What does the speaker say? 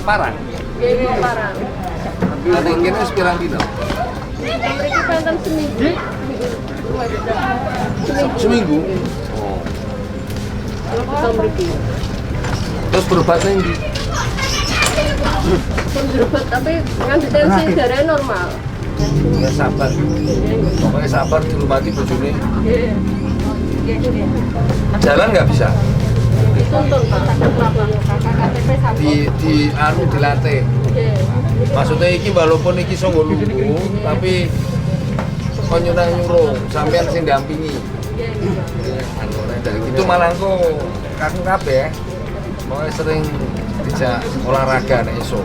Parang. Nggih, parang. Nanti kene wis pirang dino? Mriki penten seminggu. Seminggu. Oh. Bisa mriki. Terus berobat ning ndi? Pun berobat tapi nganti tensi darahnya normal. Ya sabar. Pokoknya sabar dihormati bojone. Nggih. Jalan nggak bisa. Dituntun Pak, kadang kelabang. KTP Di dilatih. Nggih. Maksudnya iki walaupun iki sanggo lungguh, tapi kok nyurung sampean sing dampingi. Dari itu malah kok kakung kabeh. Mau sering dijak olahraga nek esuk.